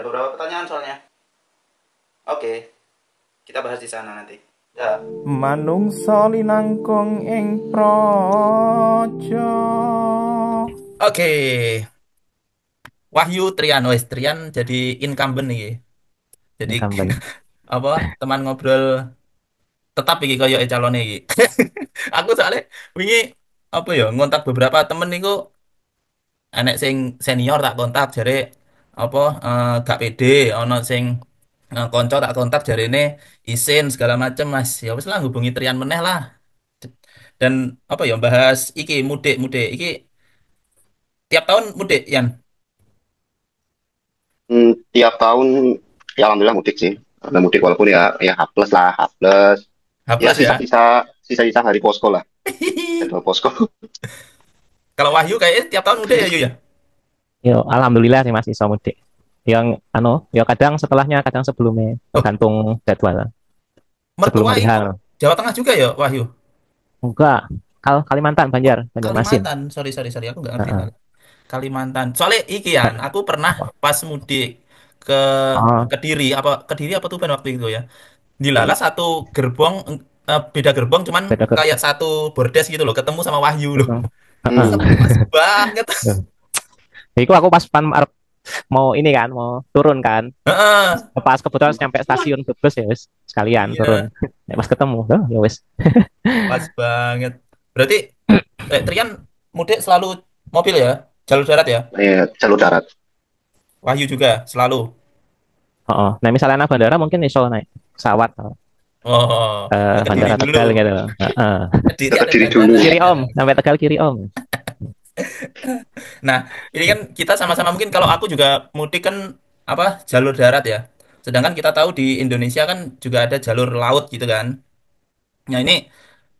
ada beberapa pertanyaan soalnya. Oke, kita bahas di sana nanti. Ya. Manungsa linangkung ing praja. Oke, Wahyu Trian, wes Trian jadi incumbent nih. Jadi Incumbent. apa teman ngobrol tetap iki koyo calon iki. Aku soalnya wingi apa ya ngontak beberapa temen niku enek sing senior tak kontak jare apa gak pede ono sing konco tak kontak jarene isin segala macem Mas. Ya wis lah hubungi Trian meneh lah. Dan apa ya bahas iki mudik iki tiap tahun mudik Yan. Tiap tahun ya alhamdulillah mudik sih. Alhamdulillah mudik walaupun ya H plus lah, H plus. H Ya plus ya. sisa-sisa hari posko lah. Jadwal posko. Kalau Wahyu kayaknya tiap tahun mudik ya Yu ya. Yo, alhamdulillah sih Mas iso mudik. Yang yo kadang setelahnya, kadang sebelumnya, Oh, tergantung jadwal. Sebelum mertua hari itu H. Jawa Tengah juga ya Wahyu. Enggak, Kalimantan, Banjarmasin. Kalimantan, sorry aku nggak ngerti Heeh. soalnya. Kalimantan. Soalnya iki Yan, aku pernah Apa? pas mudik ke Oh, Kediri apa Tuban waktu itu ya. Dilalah satu gerbong beda gerbong cuman beda ke. kayak satu bordes gitu loh, ketemu sama Wahyu loh. Heeh. Hmm. Pas banget. Itu aku pas mau ini kan, mau turun kan. Heeh. Pas kebetulan nyampe Wah, stasiun Brebes ya wis sekalian turun. iya, Ya, pas ketemu, oh, ya wis. pas banget. Berarti Trian mudik selalu mobil ya, jalur darat ya. Jalur darat. Wahyu juga selalu. Oh, oh. Nah misalnya anak bandara mungkin iso naik pesawat Oh, ke Kediri bandara dulu. Tegal gitu. Heeh. Kediri Ke ada diri bandara dulu. Kiri ya. om, sampai Tegal kiri om. Nah, ini kan kita sama-sama mungkin kalau aku juga mudik kan apa jalur darat ya. Sedangkan kita tahu di Indonesia kan juga ada jalur laut gitu kan. Nah, ini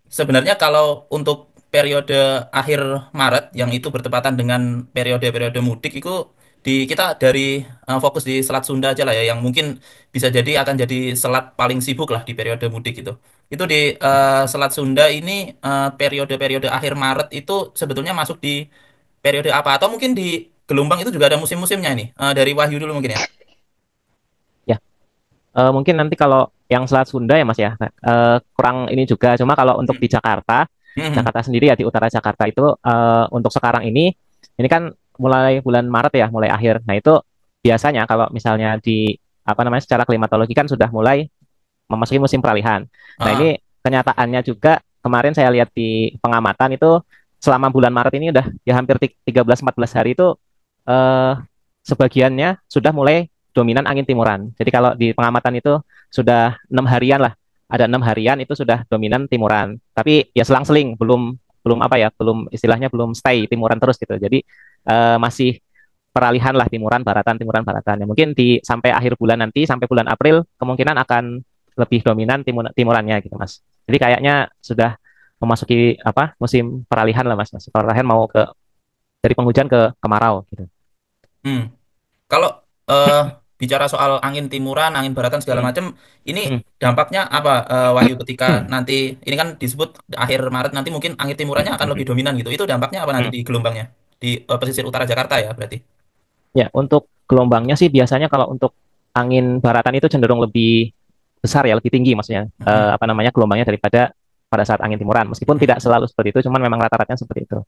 sebenarnya kalau untuk periode akhir Maret yang itu bertepatan dengan periode-periode mudik itu kita dari fokus di Selat Sunda aja lah ya yang mungkin bisa jadi akan jadi selat paling sibuk lah di periode mudik itu. Itu di Selat Sunda ini periode-periode akhir Maret itu sebetulnya masuk di periode apa atau mungkin di gelombang itu juga ada musim-musimnya ini. Dari Wahyu dulu mungkin ya. Ya, mungkin nanti kalau yang Selat Sunda ya Mas ya, kurang ini juga. Cuma kalau untuk Hmm. di Jakarta, Hmm. Jakarta sendiri ya di utara Jakarta itu untuk sekarang ini kan mulai bulan Maret ya, mulai akhir. Nah itu biasanya kalau misalnya di apa namanya secara klimatologi kan sudah mulai memasuki musim peralihan. Nah, Ah, ini kenyataannya juga kemarin saya lihat di pengamatan itu selama bulan Maret ini udah ya hampir 13-14 hari itu eh, sebagiannya sudah mulai dominan angin timuran. Jadi kalau di pengamatan itu sudah 6 harian lah, ada 6 harian itu sudah dominan timuran. Tapi ya selang-seling, belum belum apa ya, belum istilahnya belum stay timuran terus gitu. Jadi masih peralihan lah timuran baratan. Ya, mungkin di sampai akhir bulan nanti sampai bulan April kemungkinan akan lebih dominan timurannya gitu Mas. Jadi kayaknya sudah memasuki apa musim peralihan lah Mas. Peralihan mau ke dari penghujan ke kemarau gitu. hmm. Kalau eh, bicara soal angin timuran, angin baratan segala Hmm, macam, ini hmm, dampaknya apa Wahyu ketika hmm, nanti ini kan disebut akhir Maret nanti mungkin angin timurannya akan lebih dominan gitu. Itu dampaknya apa nanti hmm. di gelombangnya di pesisir utara Jakarta ya berarti. Ya, untuk gelombangnya sih biasanya kalau untuk angin baratan itu cenderung lebih besar ya, lebih tinggi maksudnya. Mm-mm. Apa namanya gelombangnya daripada pada saat angin timuran. Meskipun tidak Mm-mm. selalu seperti itu, cuman memang rata-ratanya seperti itu.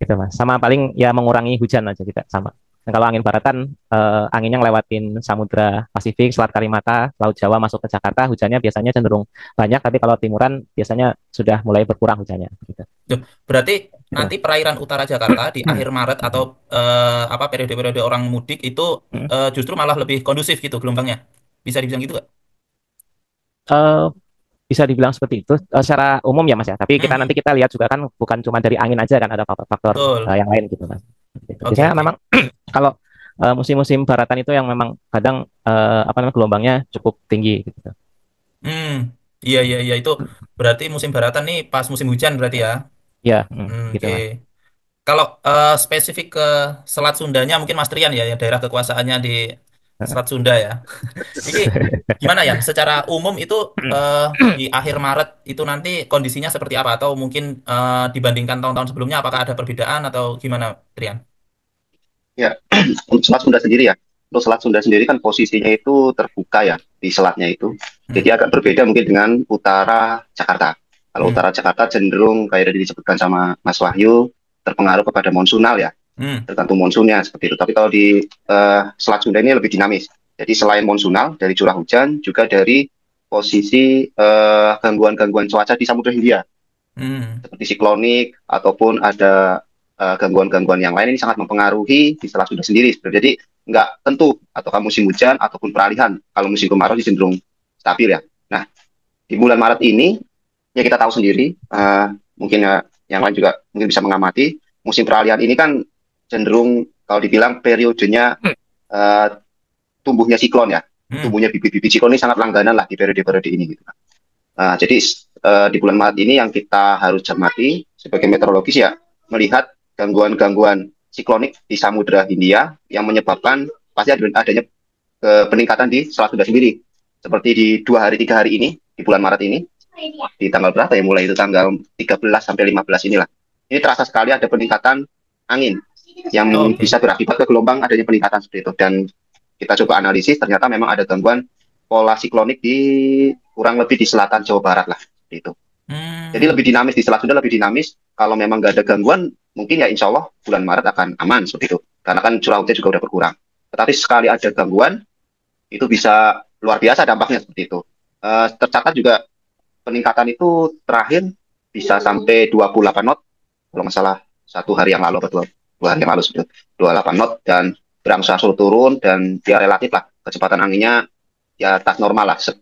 Gitu Mas. Sama paling ya mengurangi hujan aja kita sama. Dan kalau angin baratan anginnya ngelewatin Samudra Pasifik, Selat Kalimata, Laut Jawa masuk ke Jakarta, hujannya biasanya cenderung banyak, tapi kalau timuran biasanya sudah mulai berkurang hujannya gitu. Duh, berarti Gitu, nanti Mas. perairan utara Jakarta di akhir Maret atau apa periode-periode orang mudik itu justru malah lebih kondusif gitu gelombangnya. Bisa dibilang gitu nggak? Eh, bisa dibilang seperti itu secara umum ya Mas ya. Tapi kita nanti Mhm. kita lihat juga kan bukan cuma dari angin aja kan ada faktor-faktor Betul. yang lain gitu Mas. Gitu. Oke, Biasanya oke. memang kalau musim-musim baratan itu yang memang kadang apa namanya gelombangnya cukup tinggi gitu. Hmm, iya itu berarti musim baratan nih pas musim hujan berarti ya. Ya, gitu Oke. Mas. Kalau spesifik ke Selat Sundanya mungkin Mas Trian ya, yang daerah kekuasaannya di Selat Sunda ya. Ini gimana ya? Secara umum itu eh, di akhir Maret itu nanti kondisinya seperti apa? Atau mungkin dibandingkan tahun-tahun sebelumnya apakah ada perbedaan atau gimana, Trian? Ya, untuk Selat Sunda sendiri ya. untuk Selat Sunda sendiri kan posisinya itu terbuka ya di selatnya itu. Hmm. Jadi agak berbeda mungkin dengan utara Jakarta. Kalau Hmm. utara Jakarta cenderung kayak tadi disebutkan sama Mas Wahyu terpengaruh kepada monsunal ya, Hmm. tergantung monsunnya seperti itu. Tapi kalau di Selat Sunda ini lebih dinamis. Jadi selain monsunal dari curah hujan juga dari posisi gangguan-gangguan cuaca di Samudra Hindia Hmm. seperti siklonik ataupun ada gangguan-gangguan yang lain ini sangat mempengaruhi di Selat Sunda sendiri. Jadi nggak tentu atau musim hujan ataupun peralihan. Kalau musim kemarau ini cenderung stabil ya. Nah, di bulan Maret ini ya kita tahu sendiri, mungkin yang lain juga mungkin bisa mengamati musim peralihan ini kan cenderung kalau dibilang periodenya eh, tumbuhnya siklon ya, Hmm. tumbuhnya bibit-bibit siklon ini sangat langganan lah di periode-periode ini gitu. Jadi di bulan Maret ini yang kita harus cermati sebagai meteorologis ya melihat gangguan-gangguan siklonik di Samudra Hindia yang menyebabkan pasti adanya peningkatan di Selat Sunda sendiri. Seperti di 2 hari 3 hari ini di bulan Maret ini di tanggal berapa ya mulai itu tanggal 13 sampai 15 inilah. Ini terasa sekali ada peningkatan angin yang Oke. bisa berakibat ke gelombang adanya peningkatan seperti itu. Dan kita coba analisis ternyata memang ada gangguan pola siklonik di kurang lebih di selatan Jawa Barat lah itu. Jadi Hmm. lebih dinamis di Selat Sunda lebih dinamis. Kalau memang nggak ada gangguan, mungkin ya insya Allah bulan Maret akan aman seperti itu. Karena kan curah hujan juga udah berkurang. Tetapi sekali ada gangguan, itu bisa luar biasa dampaknya seperti itu. Tercatat juga peningkatan itu terakhir bisa sampai 28 knot kalau nggak salah 1 hari yang lalu atau 2 hari yang lalu sudah 28 knot dan berangsur-angsur turun dan dia relatif lah kecepatan anginnya ya atas normal lah 10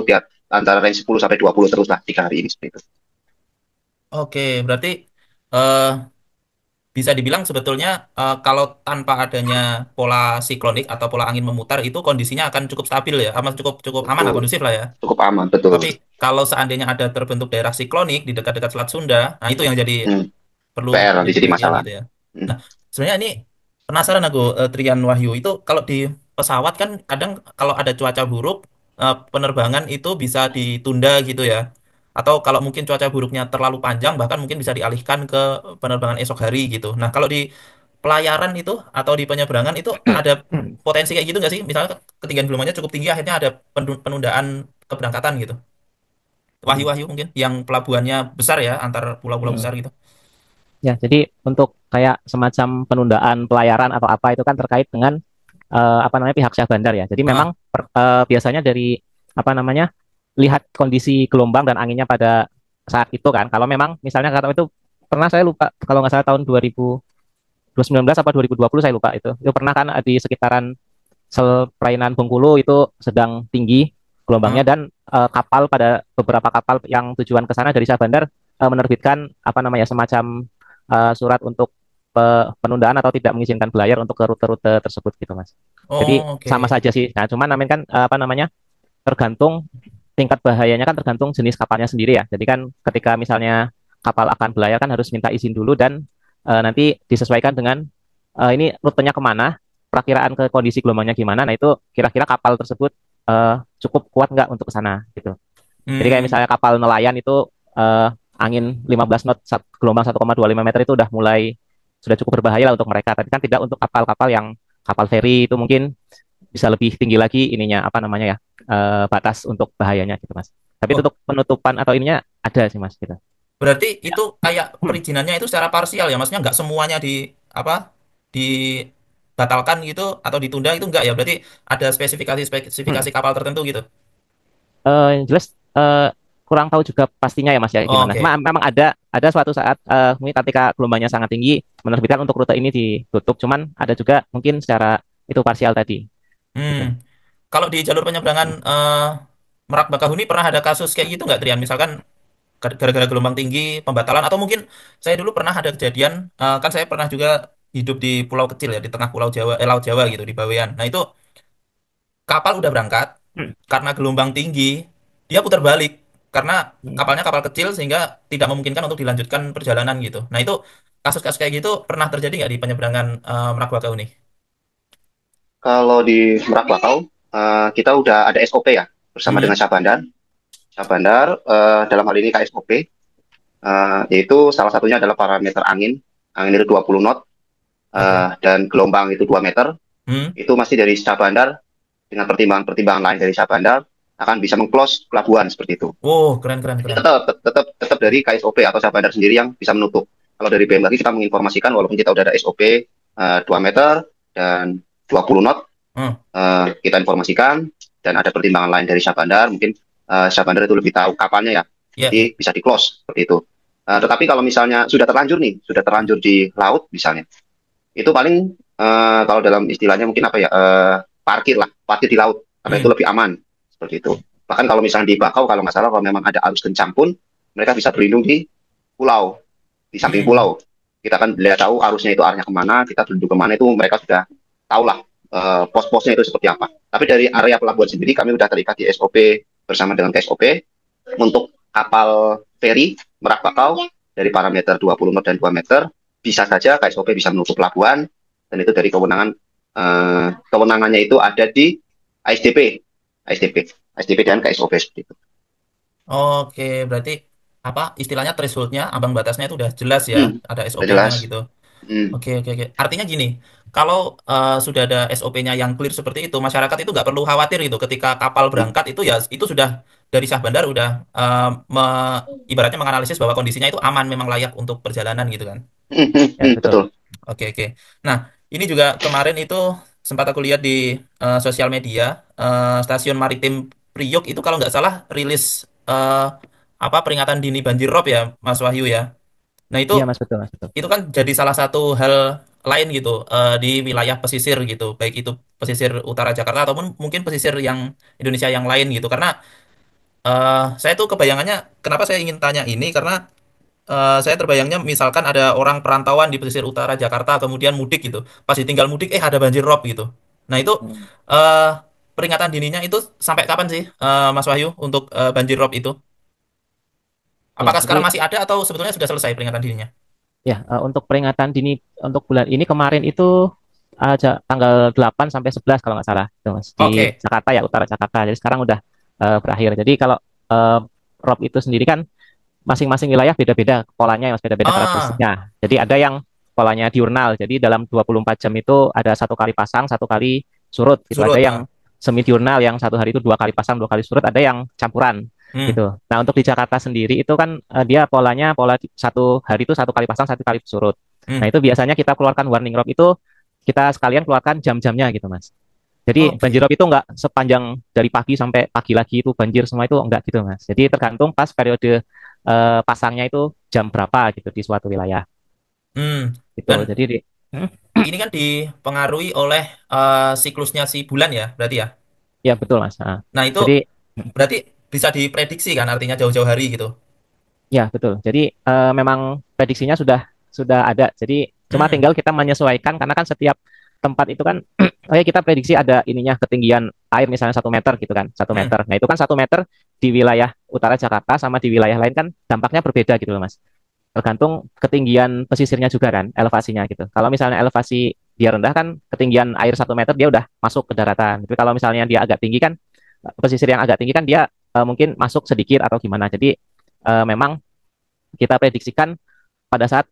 dia antara range 10 sampai 20 terus lah 3 hari ini seperti itu. Oke, berarti eh, bisa dibilang sebetulnya kalau tanpa adanya pola siklonik atau pola angin memutar itu kondisinya akan cukup stabil ya, aman cukup cukup aman lah, Betul, kondusif lah ya. cukup aman betul. Tapi kalau seandainya ada terbentuk daerah siklonik di dekat-dekat Selat Sunda, nah itu yang jadi Hmm, perlu PR nanti jadi jadi perhatian masalah. gitu ya. Hmm, Nah, sebenarnya ini penasaran aku, Trian Wahyu itu kalau di pesawat kan kadang kalau ada cuaca buruk penerbangan itu bisa ditunda gitu ya. Atau kalau mungkin cuaca buruknya terlalu panjang bahkan mungkin bisa dialihkan ke penerbangan esok hari gitu. Nah, kalau di pelayaran itu atau di penyeberangan itu ada potensi kayak gitu nggak sih? Misalnya ketinggian gelombangnya cukup tinggi akhirnya ada penundaan keberangkatan gitu. Wahyu-wahyu mungkin yang pelabuhannya besar ya antar pulau-pulau besar gitu. Ya, jadi untuk kayak semacam penundaan pelayaran atau apa itu kan terkait dengan apa namanya pihak syah bandar ya. Jadi memang Ah, biasanya dari apa namanya lihat kondisi gelombang dan anginnya pada saat itu kan. Kalau memang misalnya kata itu pernah saya lupa kalau nggak salah tahun 2019 apa 2020 saya lupa itu. Itu pernah kan di sekitaran perairan Bengkulu itu sedang tinggi gelombangnya ah. dan kapal pada beberapa kapal yang tujuan ke sana dari Syah Bandar menerbitkan apa namanya semacam surat untuk penundaan atau tidak mengizinkan belayar untuk ke rute-rute tersebut gitu Mas. Jadi Oh, sama oke. saja sih. Nah, cuman namanya kan apa namanya tergantung tingkat bahayanya kan tergantung jenis kapalnya sendiri ya. Jadi kan ketika misalnya kapal akan belayar kan harus minta izin dulu dan nanti disesuaikan dengan ini rutenya kemana, perakiraan ke kondisi gelombangnya gimana. Nah itu kira-kira kapal tersebut cukup kuat nggak untuk ke sana gitu. Jadi kayak Hmm. misalnya kapal nelayan itu angin 15 knot, gelombang 1,25 meter itu udah mulai sudah cukup berbahaya lah untuk mereka. Tapi kan tidak untuk kapal-kapal yang kapal feri itu mungkin bisa lebih tinggi lagi ininya apa namanya ya batas untuk bahayanya gitu mas. Tapi Oh, untuk penutupan atau ininya ada sih mas gitu. berarti itu kayak perizinannya itu secara parsial ya, maksudnya nggak semuanya di apa dibatalkan gitu atau ditunda itu enggak ya? Berarti ada spesifikasi spesifikasi kapal tertentu gitu. Yang jelas kurang tahu juga pastinya ya mas ya Oh, gimana. oke. Memang ada suatu saat mungkin ketika gelombangnya sangat tinggi menerbitkan untuk rute ini ditutup. Cuman ada juga mungkin secara itu parsial tadi Hmm. gitu. Kalau di jalur penyeberangan Merak Bakahuni pernah ada kasus kayak gitu nggak, Trian? Misalkan gara-gara gelombang tinggi, pembatalan atau mungkin saya dulu pernah ada kejadian kan saya pernah juga hidup di pulau kecil ya di tengah pulau Jawa Laut Jawa gitu di Bawean. Nah, itu kapal udah berangkat karena gelombang tinggi, dia putar balik karena kapalnya kapal kecil sehingga tidak memungkinkan untuk dilanjutkan perjalanan gitu. Nah, itu kasus-kasus kayak gitu pernah terjadi nggak di penyeberangan Merak Bakahuni? Kalau di Merak Bakau, kita udah ada SOP ya bersama dengan Hmm, Syah Bandar. Syah Bandar dalam hal ini KSOP, yaitu salah satunya adalah parameter angin. Angin itu 20 knot oke. dan gelombang itu 2 meter. Hmm. itu masih dari Syah Bandar dengan pertimbangan-pertimbangan lain dari Syah Bandar akan bisa mengclose pelabuhan seperti itu. Oh, keren keren Jadi keren. tetap dari KSOP atau Syah Bandar sendiri yang bisa menutup. Kalau dari BMKG kita menginformasikan walaupun kita udah ada SOP 2 meter dan 20 knot, Hmm. kita informasikan dan ada pertimbangan lain dari Syah Bandar, mungkin Syah Bandar itu lebih tahu kapalnya ya. Ya, ya. Jadi bisa di close seperti itu. Tetapi kalau misalnya sudah terlanjur di laut misalnya, itu paling kalau dalam istilahnya mungkin apa ya, parkir di laut karena itu Hmm. lebih aman seperti itu. Bahkan kalau misalnya di Bakau kalau nggak salah kalau memang ada arus kencang pun mereka bisa berlindung di pulau, di samping Hmm. pulau. Kita kan lihat tahu arusnya itu arahnya kemana, kita berlindung kemana itu mereka sudah tahu lah pos-posnya itu seperti apa. Tapi dari area pelabuhan sendiri kami sudah terikat di SOP bersama dengan KSOP untuk kapal feri Merak Bakau dari parameter 20 knot dan 2 meter bisa saja KSOP bisa menutup pelabuhan dan itu dari kewenangannya itu ada di ASDP, ASDP dan KSOP seperti itu. Oke, berarti apa istilahnya thresholdnya, ambang batasnya itu udah jelas ya, ada Udah SOP-nya jelas. gitu. Hmm. Oke, oke, oke. Artinya gini, kalau sudah ada SOP-nya yang clear seperti itu, masyarakat itu nggak perlu khawatir gitu. Ketika kapal Hmm. berangkat itu ya itu sudah dari Syah Bandar udah ibaratnya menganalisis bahwa kondisinya itu aman, memang layak untuk perjalanan gitu kan. Ya, betul. Betul. Oke, oke. Nah, ini juga kemarin itu sempat aku lihat di sosial media, stasiun maritim Priok itu kalau nggak salah rilis apa peringatan dini banjir rob ya, Mas Wahyu ya. Nah, Iya Mas, betul Mas, betul. itu kan jadi salah satu hal lain gitu di wilayah pesisir gitu, baik itu pesisir utara Jakarta ataupun mungkin pesisir yang Indonesia yang lain gitu. Karena saya tuh kebayangannya, kenapa saya ingin tanya ini karena saya terbayangnya misalkan ada orang perantauan di pesisir utara Jakarta kemudian mudik gitu. Pas ditinggal mudik ada banjir rob gitu. Nah, itu Hmm. eh, peringatan dininya itu sampai kapan sih Mas Wahyu untuk banjir rob itu? Ya, Apakah sekarang jadi masih ada atau sebetulnya sudah selesai peringatan dininya? ya, untuk peringatan dini untuk bulan ini kemarin itu aja tanggal 8 sampai 11 kalau nggak salah itu Mas, di Oke, Jakarta ya, utara Jakarta. Jadi sekarang udah berakhir. Jadi kalau eh, rob itu sendiri kan masing-masing wilayah beda-beda polanya, Mas, beda-beda ah, karakteristiknya. Jadi ada yang polanya diurnal. Jadi dalam 24 jam itu ada satu kali pasang, satu kali surut gitu. Ada surut. yang semi diurnal yang satu hari itu dua kali pasang, dua kali surut, ada yang campuran Hmm. gitu. Nah, untuk di Jakarta sendiri itu kan dia polanya satu hari itu satu kali pasang, satu kali surut. Nah, Hmm. itu biasanya kita keluarkan warning rob itu kita sekalian keluarkan jam-jamnya gitu, Mas. Jadi banjir Oke. rob itu enggak sepanjang dari pagi sampai pagi lagi itu banjir semua itu enggak gitu, Mas. Jadi tergantung pas periode pasangnya itu jam berapa gitu di suatu wilayah Hmm. gitu. Dan Jadi Hmm? ini kan dipengaruhi oleh siklusnya si bulan ya, berarti ya. Ya betul, Mas. Nah, itu Jadi berarti bisa diprediksi kan artinya jauh-jauh hari gitu. ya betul. Jadi memang prediksinya sudah ada. Jadi cuma Hmm. tinggal kita menyesuaikan karena kan setiap tempat itu kan, oh ya kita prediksi ada ininya ketinggian air misalnya 1 meter gitu kan, 1 meter. Hmm. Nah itu kan 1 meter di wilayah utara Jakarta sama di wilayah lain kan dampaknya berbeda gitu loh, Mas. Tergantung ketinggian pesisirnya juga kan, elevasinya gitu. Kalau misalnya elevasi dia rendah kan, ketinggian air 1 meter dia udah masuk ke daratan. Tapi kalau misalnya dia agak tinggi kan, pesisir yang agak tinggi kan dia mungkin masuk sedikit atau gimana. Jadi memang kita prediksikan pada saat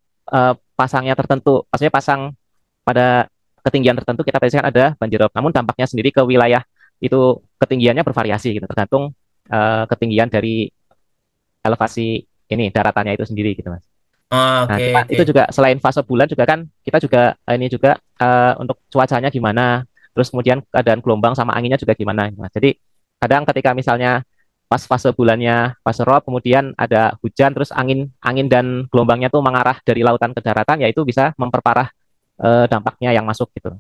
pasangnya tertentu, maksudnya pasang pada ketinggian tertentu kita prediksikan ada banjir rob. Namun dampaknya sendiri ke wilayah itu ketinggiannya bervariasi gitu, tergantung ketinggian dari elevasi ini daratannya itu sendiri gitu, Mas. Nah, Oke, cuma oke. itu juga selain fase bulan juga kan kita juga ini juga untuk cuacanya gimana, terus kemudian keadaan gelombang sama anginnya juga gimana, Mas. Jadi kadang ketika misalnya pas fase bulannya fase rob kemudian ada hujan terus angin angin dan gelombangnya tuh mengarah dari lautan ke daratan ya itu bisa memperparah dampaknya yang masuk gitu.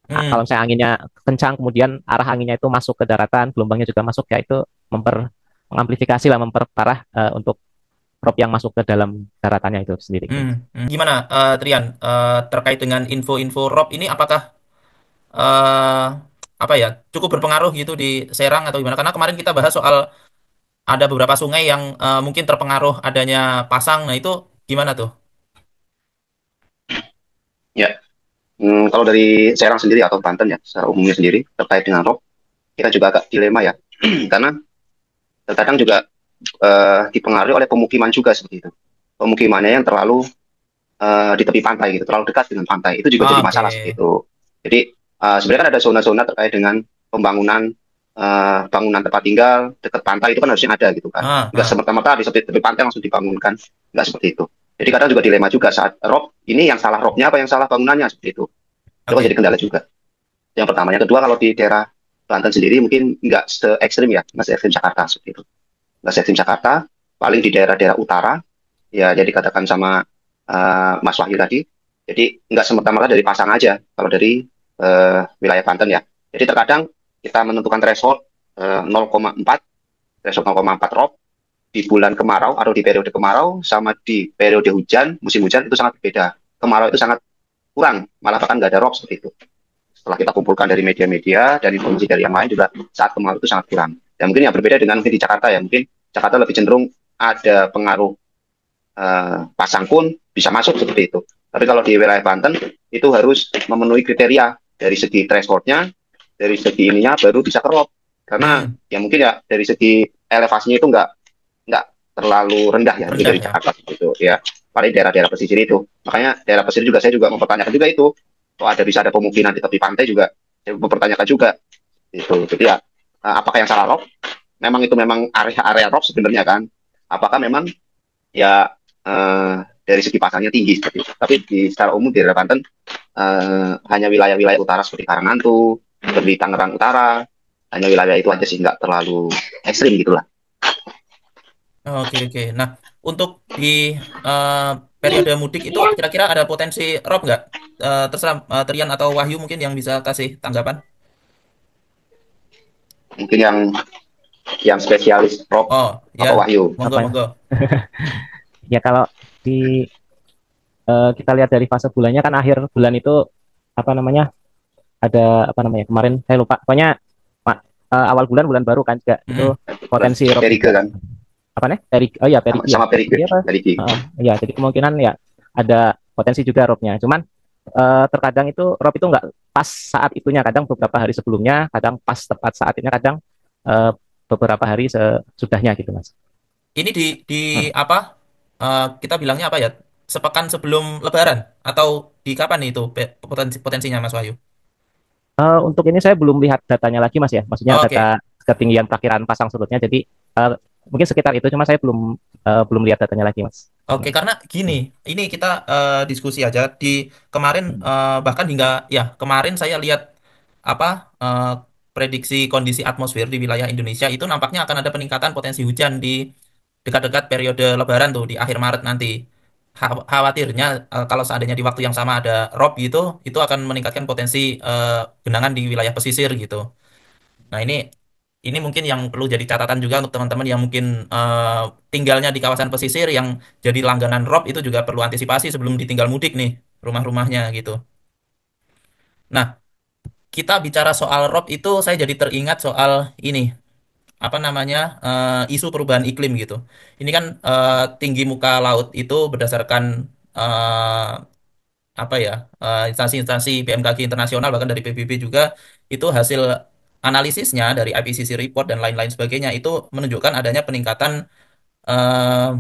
Nah, kalau Hmm. misalnya anginnya kencang kemudian arah anginnya itu masuk ke daratan, gelombangnya juga masuk ya itu mengamplifikasi lah memperparah untuk rob yang masuk ke dalam daratannya itu sendiri gitu. Hmm. Hmm. Gimana, Trian, terkait dengan info-info rob ini apakah eh apa ya cukup berpengaruh gitu di Serang atau gimana? Karena kemarin kita bahas soal ada beberapa sungai yang mungkin terpengaruh adanya pasang. Nah, itu gimana tuh? Ya, kalau dari Serang sendiri atau Banten ya, secara umumnya sendiri terkait dengan rob, kita juga agak dilema ya, karena terkadang juga dipengaruhi oleh pemukiman juga seperti itu. Pemukimannya yang terlalu di tepi pantai gitu, terlalu dekat dengan pantai itu juga jadi masalah seperti Oke. itu. Jadi Sebenarnya kan ada zona-zona terkait dengan pembangunan bangunan tempat tinggal dekat pantai itu kan harusnya ada gitu kan. Ah, Nggak ah, semerta-merta di tepi pantai langsung dibangunkan, nggak seperti itu. Jadi kadang juga dilema juga saat rob ini yang salah robnya apa yang salah bangunannya seperti itu. Itu kan jadi oke. kendala juga. Yang pertama, yang kedua kalau di daerah Banten sendiri mungkin nggak se ekstrim ya, nggak se ekstrim Jakarta seperti itu. Nggak se ekstrim Jakarta, paling di daerah-daerah utara ya jadi katakan sama Mas Wahyu tadi. Jadi nggak semerta-merta dari pasang aja kalau dari wilayah Banten ya. Jadi terkadang kita menentukan threshold 0,4 threshold 0,4 rob di bulan kemarau atau di periode kemarau sama di periode hujan musim hujan itu sangat berbeda. Kemarau itu sangat kurang, malah bahkan nggak ada rob seperti itu. Setelah kita kumpulkan dari media-media dan informasi dari yang lain juga saat kemarau itu sangat kurang. Dan mungkin yang berbeda dengan mungkin di Jakarta ya, mungkin Jakarta lebih cenderung ada pengaruh pasang pun bisa masuk seperti itu. Tapi kalau di wilayah Banten itu harus memenuhi kriteria dari segi thresholdnya, dari segi ininya baru bisa kerop. Karena Hmm, ya mungkin ya dari segi elevasinya itu nggak terlalu rendah ya rendah dari ya. Jakarta itu ya paling daerah-daerah pesisir itu. Makanya daerah pesisir juga saya juga mempertanyakan juga itu. Kalau ada bisa ada pemukiman di tepi pantai juga saya mempertanyakan juga itu. Jadi ya apakah yang salah rob? Memang itu memang area-area rob sebenarnya kan? Apakah memang ya dari segi pasangnya tinggi seperti itu. Tapi secara umum di daerah Banten hanya wilayah-wilayah utara seperti Karangantu, seperti Tangerang Utara, hanya wilayah itu aja sih nggak terlalu ekstrim gitulah. Oke, oke. Nah, untuk di eh, periode mudik itu kira-kira ada potensi rob nggak? Terserah Trian atau Wahyu mungkin yang bisa kasih tanggapan. Mungkin yang spesialis Rob Oh, ya, apa Wahyu. monggo, Apa ya? monggo. Ya kalau di kita lihat dari fase bulannya kan akhir bulan itu apa namanya ada apa namanya kemarin saya lupa pokoknya awal bulan bulan baru kan juga itu Mm-mm. potensi rob Perike juga kan apa nih dari oh ya sama, perigi ya sama Perike jadi apa Perike. ya jadi kemungkinan ya ada potensi juga robnya cuman terkadang itu rob itu nggak pas saat itunya kadang beberapa hari sebelumnya kadang pas tepat saat ini kadang eh, beberapa hari sesudahnya gitu mas. Ini di Hmm. apa? Kita bilangnya apa ya? Sepekan sebelum Lebaran atau di kapan nih itu potensinya Mas Wahyu? Untuk ini saya belum lihat datanya lagi Mas ya, maksudnya Oke. data ketinggian perakiran pasang surutnya. Jadi mungkin sekitar itu, cuma saya belum lihat datanya lagi Mas. Oke, karena gini, ini kita diskusi aja di kemarin bahkan hingga ya kemarin saya lihat apa prediksi kondisi atmosfer di wilayah Indonesia itu nampaknya akan ada peningkatan potensi hujan di dekat-dekat periode Lebaran tuh di akhir Maret nanti. Khawatirnya kalau seandainya di waktu yang sama ada rob gitu, itu akan meningkatkan potensi genangan di wilayah pesisir gitu. Nah, ini mungkin yang perlu jadi catatan juga untuk teman-teman yang mungkin tinggalnya di kawasan pesisir yang jadi langganan rob itu juga perlu antisipasi sebelum ditinggal mudik nih rumah-rumahnya gitu. Nah, kita bicara soal rob itu saya jadi teringat soal ini apa namanya isu perubahan iklim gitu. Ini kan tinggi muka laut itu berdasarkan eh, apa ya instansi-instansi BMKG internasional bahkan dari PBB juga itu hasil analisisnya dari IPCC report dan lain-lain sebagainya itu menunjukkan adanya peningkatan eh,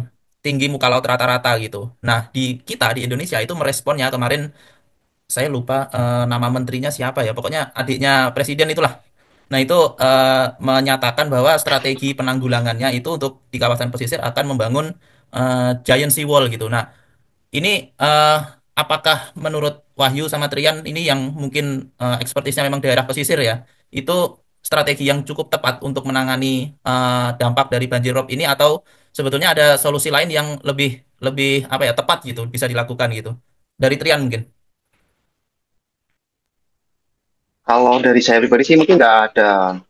tinggi muka laut rata-rata gitu. Nah, di kita di Indonesia itu meresponnya kemarin saya lupa nama menterinya siapa ya. Pokoknya adiknya presiden itulah. Nah, itu menyatakan bahwa strategi penanggulangannya itu untuk di kawasan pesisir akan membangun giant sea wall gitu. Nah, ini apakah menurut Wahyu sama Trian ini yang mungkin ekspertisnya memang daerah pesisir ya, itu strategi yang cukup tepat untuk menangani dampak dari banjir rob ini atau sebetulnya ada solusi lain yang lebih lebih apa ya tepat gitu bisa dilakukan gitu. Dari Trian mungkin. Kalau dari saya pribadi sih mungkin nggak ada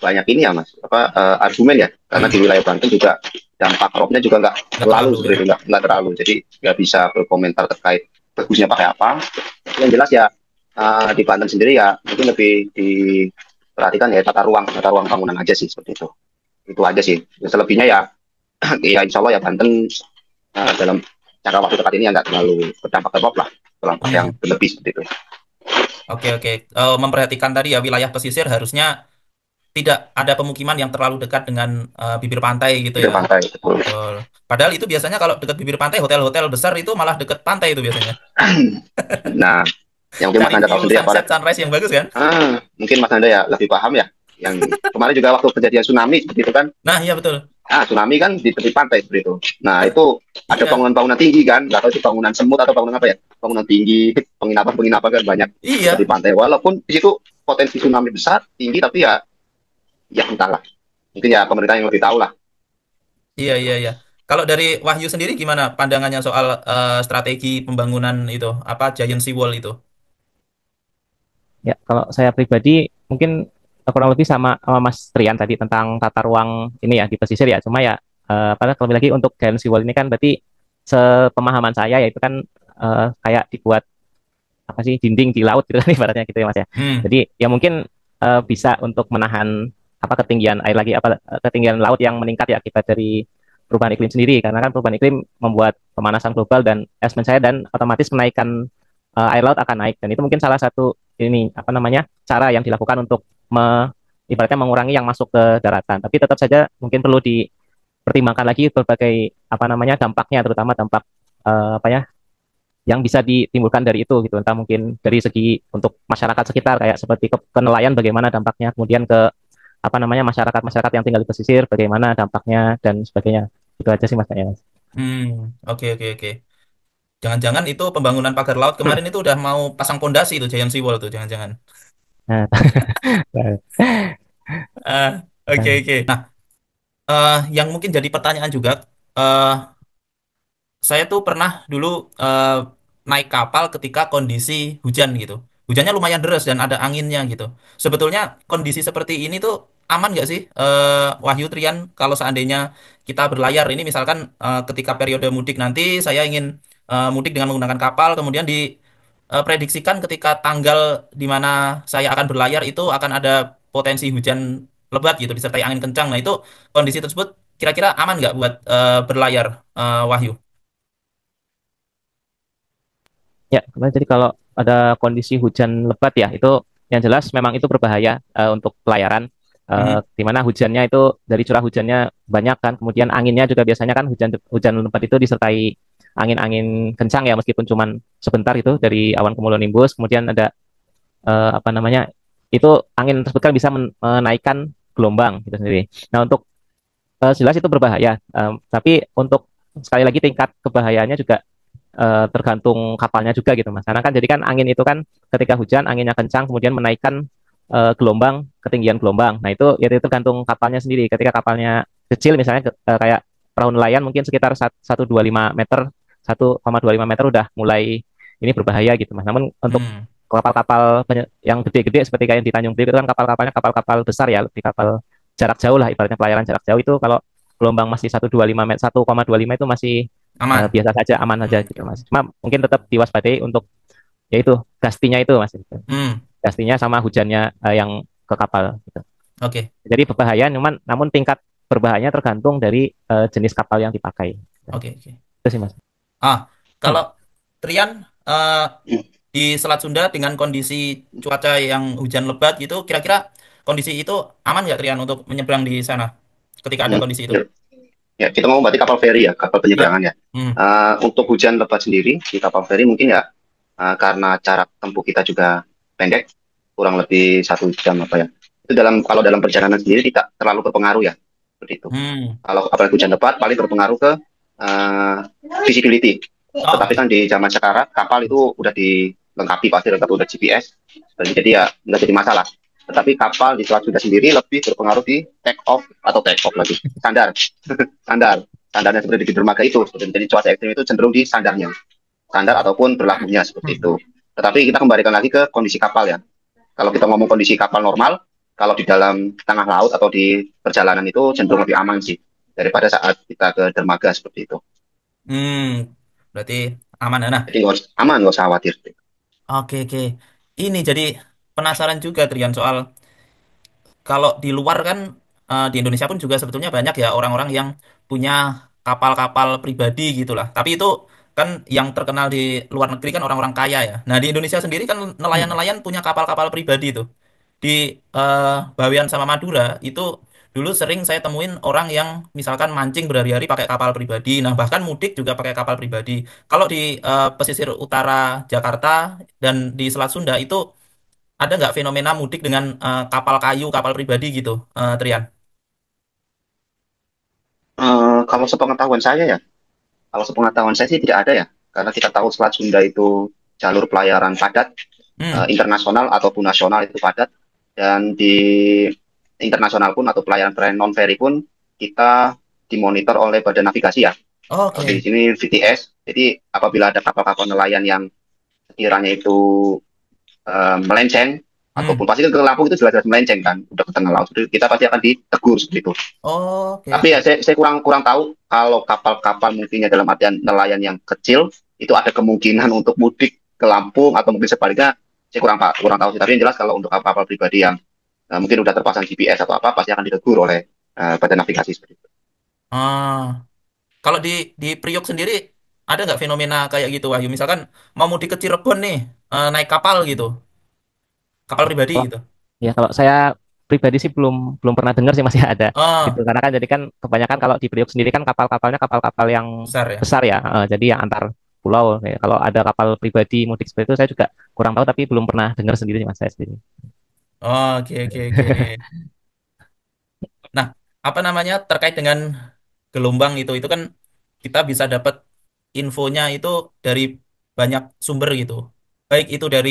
banyak ini ya mas apa argumen ya karena di Hmm, wilayah Banten juga dampak robnya juga nggak nggak terlalu terlalu ya. seperti itu nggak terlalu jadi nggak bisa berkomentar terkait bagusnya pakai apa yang jelas ya di Banten sendiri ya mungkin lebih diperhatikan ya tata ruang bangunan aja sih seperti itu aja sih. Selebihnya ya ya insya Allah ya Banten dalam jangka waktu dekat ini ya nggak terlalu berdampak ke rob lah dampak yang Hmm, berlebih seperti itu oke, oke. Memperhatikan tadi ya wilayah pesisir harusnya tidak ada pemukiman yang terlalu dekat dengan bibir pantai gitu di ya. pantai betul. Betul. Padahal itu biasanya kalau dekat bibir pantai, hotel-hotel besar itu malah dekat pantai itu biasanya. Nah Yang mungkin Mas Cari Nanda tahu view sendiri sunset, apalagi. sunrise yang bagus kan? Mungkin Mas Nanda ya lebih paham ya. Yang kemarin juga waktu kejadian tsunami seperti itu kan. Nah, iya betul. Tsunami kan di tepi pantai seperti itu. Nah, itu ada Iya, bangunan-bangunan tinggi kan. Nggak tahu itu bangunan semut atau bangunan apa ya. Bangunan tinggi, penginapan-penginapan kan banyak di tepi iya, pantai. Walaupun di situ potensi tsunami besar, tinggi, tapi ya, ya entahlah. Mungkin ya pemerintah yang lebih tahu lah. iya, iya, iya. Kalau dari Wahyu sendiri gimana pandangannya soal strategi pembangunan itu, apa Giant Sea Wall itu? Ya, kalau saya pribadi mungkin kurang lebih sama Mas Trian tadi tentang tata ruang ini ya di pesisir ya. Cuma ya pada lebih lagi untuk Giant Sea Wall ini kan berarti sepemahaman saya ya itu kan kayak dibuat apa sih dinding di laut gitu kan ibaratnya gitu ya Mas ya. Hmm, Jadi ya mungkin bisa untuk menahan apa ketinggian air lagi apa ketinggian laut yang meningkat ya akibat dari perubahan iklim sendiri karena kan perubahan iklim membuat pemanasan global dan es mencair dan otomatis menaikkan air laut akan naik dan itu mungkin salah satu ini apa namanya cara yang dilakukan untuk ibaratnya mengurangi yang masuk ke daratan tapi tetap saja mungkin perlu dipertimbangkan lagi berbagai apa namanya dampaknya terutama dampak apa ya yang bisa ditimbulkan dari itu gitu entah mungkin dari segi untuk masyarakat sekitar kayak seperti ke nelayan bagaimana dampaknya kemudian ke apa namanya masyarakat-masyarakat yang tinggal di pesisir bagaimana dampaknya dan sebagainya itu aja sih mas kayaknya mas. hmm, oke, oke, oke. Jangan-jangan itu pembangunan pagar laut kemarin itu udah mau pasang pondasi itu Giant Sea Wall tuh, jangan-jangan. Nah, Ah, oke, nah, oke. Nah, yang mungkin jadi pertanyaan juga, eh, saya tuh pernah dulu naik kapal ketika kondisi hujan gitu. Hujannya lumayan deras dan ada anginnya gitu. Sebetulnya kondisi seperti ini tuh aman nggak sih, Wahyu Trian, kalau seandainya kita berlayar ini misalkan ketika periode mudik nanti saya ingin mudik dengan menggunakan kapal, kemudian diprediksikan ketika tanggal di mana saya akan berlayar itu akan ada potensi hujan lebat gitu disertai angin kencang. Nah itu kondisi tersebut kira-kira aman nggak buat berlayar, Wahyu? ya jadi kalau ada kondisi hujan lebat ya itu yang jelas memang itu berbahaya untuk pelayaran Mhm. di mana hujannya itu dari curah hujannya banyak kan kemudian anginnya juga biasanya kan hujan hujan lebat itu disertai angin-angin kencang ya meskipun cuman sebentar itu dari awan cumulonimbus kemudian ada apa namanya itu angin tersebut kan bisa menaikkan gelombang gitu sendiri. Nah untuk jelas itu berbahaya, tapi untuk sekali lagi tingkat kebahayaannya juga tergantung kapalnya juga gitu mas. Karena kan jadi kan angin itu kan ketika hujan anginnya kencang kemudian menaikkan gelombang ketinggian gelombang. Nah itu tergantung kapalnya sendiri. Ketika kapalnya kecil misalnya kayak perahu nelayan mungkin sekitar 1,25 meter 1,25 meter udah mulai ini berbahaya gitu mas. Namun untuk Hmm. kapal-kapal yang gede-gede seperti kayak di Tanjung Priok itu kan kapal-kapalnya kapal-kapal besar ya, lebih kapal jarak jauh lah ibaratnya pelayaran jarak jauh itu kalau gelombang masih 1,25 meter 1,25 itu masih Aman. biasa saja aman saja Hmm, gitu oke. mas. Cuma mungkin tetap diwaspadai untuk yaitu gastinya itu mas. Gitu. Hmm, Gastinya sama hujannya yang ke kapal. Gitu. oke, Jadi berbahaya, namun tingkat berbahayanya tergantung dari jenis kapal yang dipakai. oke, oke. Itu sih mas. Ah, Hmm. kalau Trian di Selat Sunda dengan kondisi cuaca yang hujan lebat gitu, kira-kira kondisi itu aman nggak Trian untuk menyeberang di sana ketika ada Hmm. kondisi itu? Ya, ya, kita ngomong berarti kapal feri ya, kapal Ya. penyeberangan ya. Hmm. Untuk hujan lebat sendiri di kapal feri mungkin ya karena jarak tempuh kita juga pendek, kurang lebih 1 jam apa ya. Itu kalau dalam perjalanan sendiri tidak terlalu berpengaruh ya, seperti itu. Hmm. Kalau apalagi hujan lebat paling berpengaruh ke uh, visibility. Oh, Tetapi oke. kan di zaman sekarang kapal itu udah dilengkapi pasti lengkap udah GPS, jadi ya nggak jadi masalah. Tetapi kapal di Selat Sunda sendiri lebih berpengaruh di take off atau take off lagi standar, standar, standarnya seperti di dermaga itu. Jadi cuaca ekstrim itu cenderung di standarnya, standar ataupun berlakunya seperti Hmm. itu. Tetapi kita kembalikan lagi ke kondisi kapal ya. Kalau kita ngomong kondisi kapal normal, kalau di dalam tengah laut atau di perjalanan itu cenderung lebih aman sih daripada saat kita ke dermaga seperti itu. Hmm. Berarti aman ya. Nah, Jadi nggak harus aman, nggak usah khawatir. oke, oke. Ini jadi penasaran juga Trian soal kalau di luar kan, di Indonesia pun juga sebetulnya banyak ya orang-orang yang punya kapal-kapal pribadi gitu lah. Tapi itu kan yang terkenal di luar negeri kan orang-orang kaya ya. Nah di Indonesia sendiri kan Hmm. nelayan-nelayan punya kapal-kapal pribadi itu. Di Bawean sama Madura itu dulu sering saya temuin orang yang misalkan mancing berhari-hari pakai kapal pribadi. Nah, bahkan mudik juga pakai kapal pribadi. Kalau di pesisir utara Jakarta dan di Selat Sunda itu ada nggak fenomena mudik dengan kapal kayu, kapal pribadi gitu, Trian? Kalau sepengetahuan saya ya, kalau sepengetahuan saya sih tidak ada ya, karena kita tahu Selat Sunda itu jalur pelayaran padat, Hmm. internasional ataupun nasional itu padat, dan di internasional pun atau pelayaran-pelayaran non ferry pun kita dimonitor oleh Badan Navigasi ya. Kalau di Oke. sini VTS, jadi apabila ada kapal-kapal nelayan yang sekiranya itu melenceng, Hmm. ataupun pasti kan ke Lampung itu jelas-jelas melenceng kan, udah ke tengah laut, jadi kita pasti akan ditegur seperti itu. Oke, Tapi oke. ya saya kurang kurang tahu kalau kapal-kapal mungkinnya dalam artian nelayan yang kecil itu ada kemungkinan untuk mudik ke Lampung atau mungkin sebaliknya, saya kurang tahu sih. Tapi yang jelas kalau untuk kapal-kapal pribadi yang mungkin udah terpasang GPS atau apa pasti akan ditegur oleh Badan Navigasi seperti itu. Ah, kalau di Priok sendiri ada nggak fenomena kayak gitu, Wahyu? Misalkan mau mudik ke Cirebon nih, naik kapal gitu, kapal pribadi Kalau gitu. ya kalau saya pribadi sih belum belum pernah dengar sih masih ada gitu, Ah, karena kan jadi kan kebanyakan kalau di Priok sendiri kan kapal-kapalnya kapal-kapal yang besar ya. besar ya, jadi yang antar pulau. Ya, kalau ada kapal pribadi mudik seperti itu saya juga kurang tahu, tapi belum pernah dengar sendiri sih mas saya sendiri. Oke, oke, oke. Nah, apa namanya terkait dengan gelombang itu kan kita bisa dapat infonya itu dari banyak sumber gitu. Baik itu dari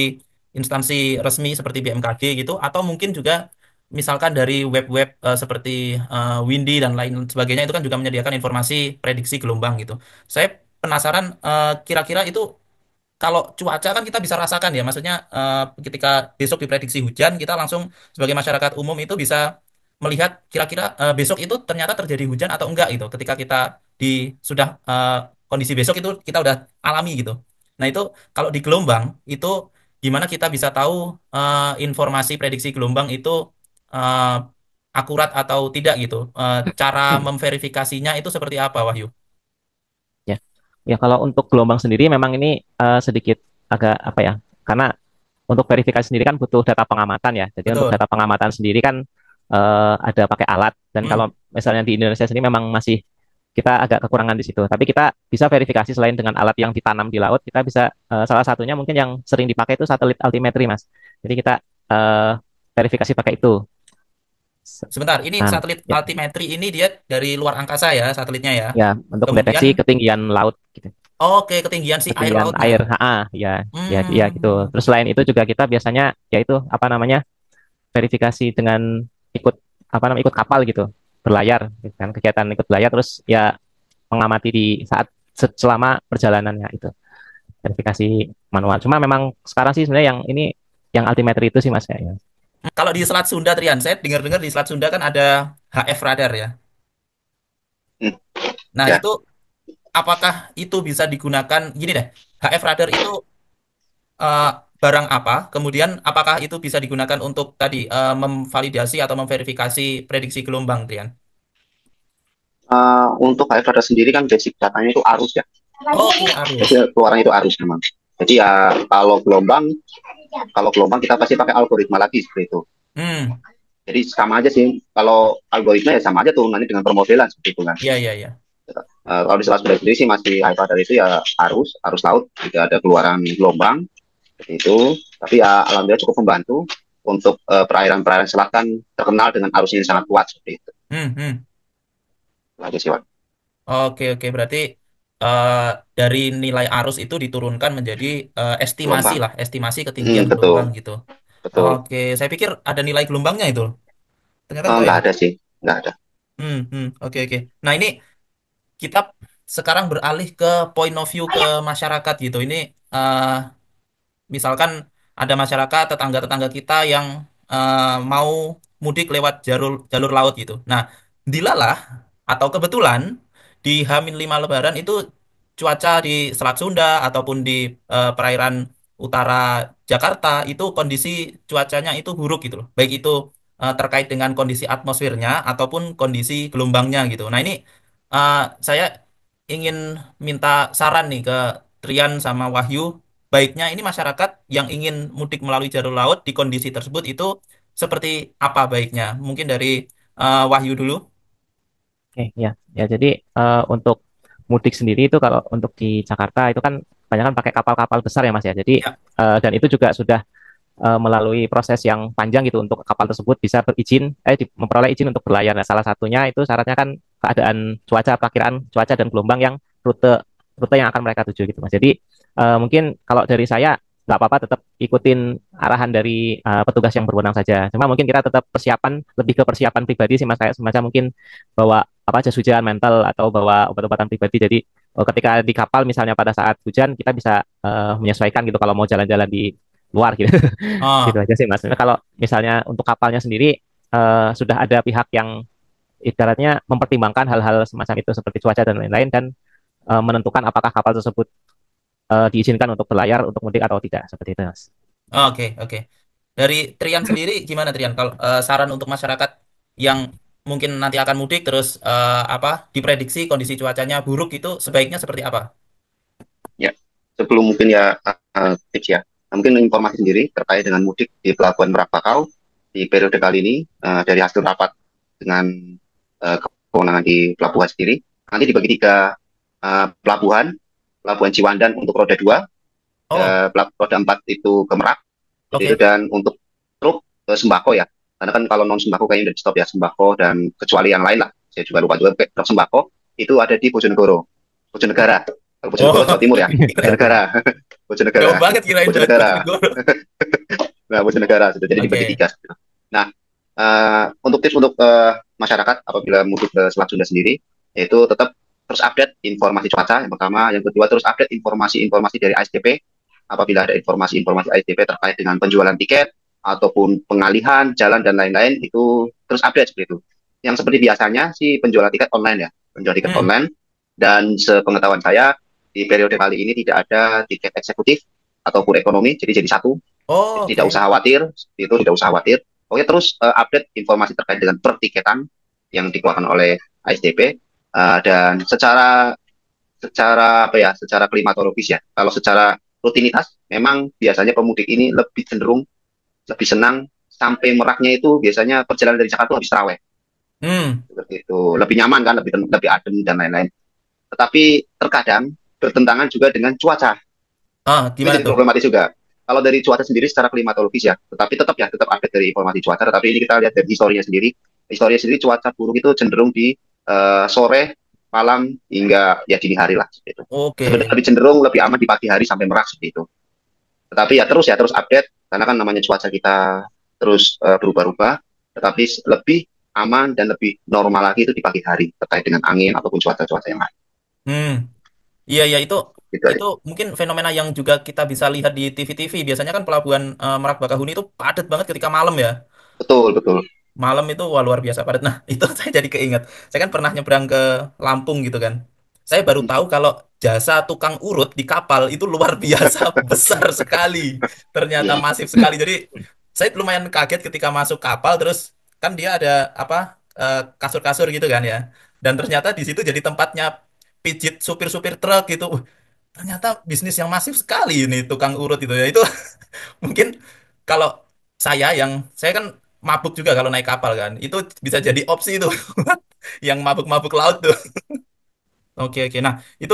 instansi resmi seperti BMKG gitu, atau mungkin juga misalkan dari web-web seperti Windy dan lain sebagainya itu kan juga menyediakan informasi prediksi gelombang gitu. Saya penasaran kira-kira itu kalau cuaca kan kita bisa rasakan ya, maksudnya ketika besok diprediksi hujan, kita langsung sebagai masyarakat umum itu bisa melihat kira-kira besok itu ternyata terjadi hujan atau enggak gitu. Ketika kita di sudah kondisi besok itu kita udah alami gitu. Nah itu kalau di gelombang itu gimana kita bisa tahu informasi prediksi gelombang itu eh, akurat atau tidak gitu. Cara memverifikasinya itu seperti apa, Wahyu? Ya, ya kalau untuk gelombang sendiri memang ini sedikit agak apa ya, karena untuk verifikasi sendiri kan butuh data pengamatan ya. Jadi untuk Betul. data pengamatan sendiri kan ada pakai alat, dan kalau Hmm. misalnya di Indonesia sendiri memang masih kita agak kekurangan di situ. Tapi kita bisa verifikasi selain dengan alat yang ditanam di laut, kita bisa salah satunya mungkin yang sering dipakai itu satelit altimetri, Mas. Jadi kita eh, verifikasi pakai itu. Sebentar, ini Nah, satelit ya, altimetri ini dia dari luar angkasa ya, satelitnya ya. ya untuk Kemudian, mendeteksi ketinggian laut gitu. oke, ketinggian si air Ketinggian lautnya. air, ya, ya, ya gitu. Hmm, Terus selain itu juga kita biasanya yaitu apa namanya? Verifikasi dengan ikut apa namanya ikut kapal gitu, berlayar gitu kan, kegiatan ikut berlayar, terus ya mengamati di saat selama perjalanannya itu verifikasi manual. Cuma memang sekarang sih sebenarnya yang ini yang altimetri itu sih mas ya. kalau di Selat Sunda, Trian, saya dengar-dengar di Selat Sunda kan ada HF radar ya. Hmm, Nah, ya. itu apakah itu bisa digunakan, gini deh, HF radar itu eh, barang apa? Kemudian apakah itu bisa digunakan untuk tadi memvalidasi atau memverifikasi prediksi gelombang, Trian? Untuk HF sendiri kan basic datanya itu arus ya. Oke, Jadi arus. keluarannya itu arus memang. Jadi ya kalau gelombang kita pasti pakai algoritma lagi seperti itu. Hmm, Jadi sama aja sih. Kalau algoritma ya sama aja turunannya dengan permodelan seperti itu kan. iya, iya, iya. Kalau di Selat Sunda sendiri sih masih high radar itu ya arus laut, tidak ada keluaran gelombang seperti itu. Tapi ya alhamdulillah cukup membantu untuk perairan-perairan selatan terkenal dengan arusnya yang sangat kuat seperti itu. Hmm, hmm. Lagi sih, Wan. Oke, oke. Berarti eh, dari nilai arus itu diturunkan menjadi estimasi Gelombang. lah, estimasi ketinggian gelombang Betul, gitu. betul. Oke, saya pikir ada nilai gelombangnya itu. Ternyata Oh, enggak ya? nggak ada sih, nggak ada. Oke, oke. Nah, ini kita sekarang beralih ke point of view ke masyarakat gitu. Ini eh, misalkan ada masyarakat tetangga-tetangga kita yang mau mudik lewat jalur jalur laut gitu. Nah, dilalah atau kebetulan di H-5 Lebaran itu cuaca di Selat Sunda ataupun di perairan utara Jakarta itu kondisi cuacanya itu buruk gitu loh. Baik itu terkait dengan kondisi atmosfernya ataupun kondisi gelombangnya gitu. Nah, ini eh, saya ingin minta saran nih ke Trian sama Wahyu, baiknya ini masyarakat yang ingin mudik melalui jalur laut di kondisi tersebut itu seperti apa baiknya? Mungkin dari Wahyu dulu. Oke, ya. Ya, jadi untuk mudik sendiri itu kalau untuk di Jakarta itu kan kebanyakan pakai kapal-kapal besar ya Mas ya. Jadi Ya. dan itu juga sudah melalui proses yang panjang gitu untuk kapal tersebut bisa berizin memperoleh izin untuk berlayar. Nah, salah satunya itu syaratnya kan keadaan cuaca, perakiraan cuaca dan gelombang yang rute rute yang akan mereka tuju gitu Mas. Jadi mungkin kalau dari saya nggak apa-apa tetap ikutin arahan dari petugas yang berwenang saja. Cuma mungkin kita tetap persiapan lebih ke persiapan pribadi sih Mas kayak semacam mungkin bawa apa jas hujan mental atau bawa obat-obatan pribadi. Jadi ketika di kapal misalnya pada saat hujan kita bisa menyesuaikan gitu kalau mau jalan-jalan di luar gitu. Gitu Oh, aja sih Mas. Nah, kalau misalnya untuk kapalnya sendiri sudah ada pihak yang ibaratnya mempertimbangkan hal-hal semacam itu seperti cuaca dan lain-lain dan menentukan apakah kapal tersebut diizinkan untuk berlayar untuk mudik atau tidak seperti itu Mas. oke, oke. Dari Trian sendiri gimana Trian? Kalau saran untuk masyarakat yang mungkin nanti akan mudik terus apa diprediksi kondisi cuacanya buruk itu sebaiknya seperti apa? Ya, sebelum mungkin ya tips ya. Nah, mungkin informasi sendiri terkait dengan mudik di Pelabuhan Merak Bakau di periode kali ini dari hasil rapat dengan kewenangan di pelabuhan sendiri nanti dibagi tiga pelabuhan. Pelabuhan Ciwandan untuk roda 2, Oh, roda 4 itu ke Merak, seperti itu, oke. dan untuk truk sembako ya. Karena kan kalau non sembako kayaknya udah di stop ya, sembako dan kecuali yang lain lah. Saya juga lupa juga kayak truk sembako itu ada di Bojonegoro, Bojonegara. Kalau Bojonegoro Jawa Oh, Timur ya, Oke, oke. Bojonegara, jauh Bojonegara, banget kirain Bojonegara. Bojonegoro. Nah, Bojonegara sudah jadi dibagi Oke. tiga. Nah, untuk tips untuk masyarakat apabila mudik ke Selat Sunda sendiri, yaitu tetap terus update informasi cuaca yang pertama, yang kedua terus update informasi-informasi dari ASDP apabila ada informasi-informasi ASDP terkait dengan penjualan tiket ataupun pengalihan jalan dan lain-lain itu terus update seperti itu. Yang seperti biasanya sih penjualan tiket online ya, penjualan tiket Hmm. online, dan sepengetahuan saya di periode kali ini tidak ada tiket eksekutif ataupun ekonomi, jadi satu, Oh, jadi tidak oke. usah khawatir, itu tidak usah khawatir. Oke, terus update informasi terkait dengan pertiketan yang dikeluarkan oleh ASDP, dan secara secara apa ya, secara klimatologis ya. Kalau secara rutinitas, memang biasanya pemudik ini lebih cenderung lebih senang sampai Meraknya itu biasanya perjalanan dari Jakarta habis terawih, Hmm. seperti itu. Lebih nyaman kan, lebih adem dan lain-lain. Tetapi terkadang bertentangan juga dengan cuaca. Ah, Itu gimana jadi tuh? problematis juga. Kalau dari cuaca sendiri secara klimatologis ya, tetapi tetap ya, tetap update dari informasi cuaca. Tetapi ini kita lihat dari historinya sendiri. Historinya sendiri cuaca buruk itu cenderung di sore, malam hingga ya dini hari lah seperti itu. Sebenarnya Oke. lebih cenderung lebih aman di pagi hari sampai Merak seperti itu. Tetapi ya terus update karena kan namanya cuaca kita terus berubah-ubah. Tetapi lebih aman dan lebih normal lagi itu di pagi hari terkait dengan angin ataupun cuaca-cuaca yang lain. Hmm. Iya, iya Gitu aja. itu mungkin fenomena yang juga kita bisa lihat di TV-TV. Biasanya kan pelabuhan Merak Bakahuni itu padat banget ketika malam ya. Betul, betul. Malam itu wah luar biasa padat. Nah, itu saya jadi keinget. Saya kan pernah nyebrang ke Lampung gitu kan. Saya baru tahu kalau jasa tukang urut di kapal itu luar biasa besar sekali. Ternyata Iya. masif sekali. Jadi saya lumayan kaget ketika masuk kapal terus kan dia ada apa kasur-kasur gitu kan ya. Dan ternyata di situ jadi tempatnya pijit supir-supir truk gitu. Ternyata bisnis yang masif sekali ini tukang urut itu ya. Itu mungkin kalau saya kan mabuk juga kalau naik kapal kan. Itu bisa jadi opsi itu. Yang mabuk-mabuk laut tuh. Oke, oke. Nah, itu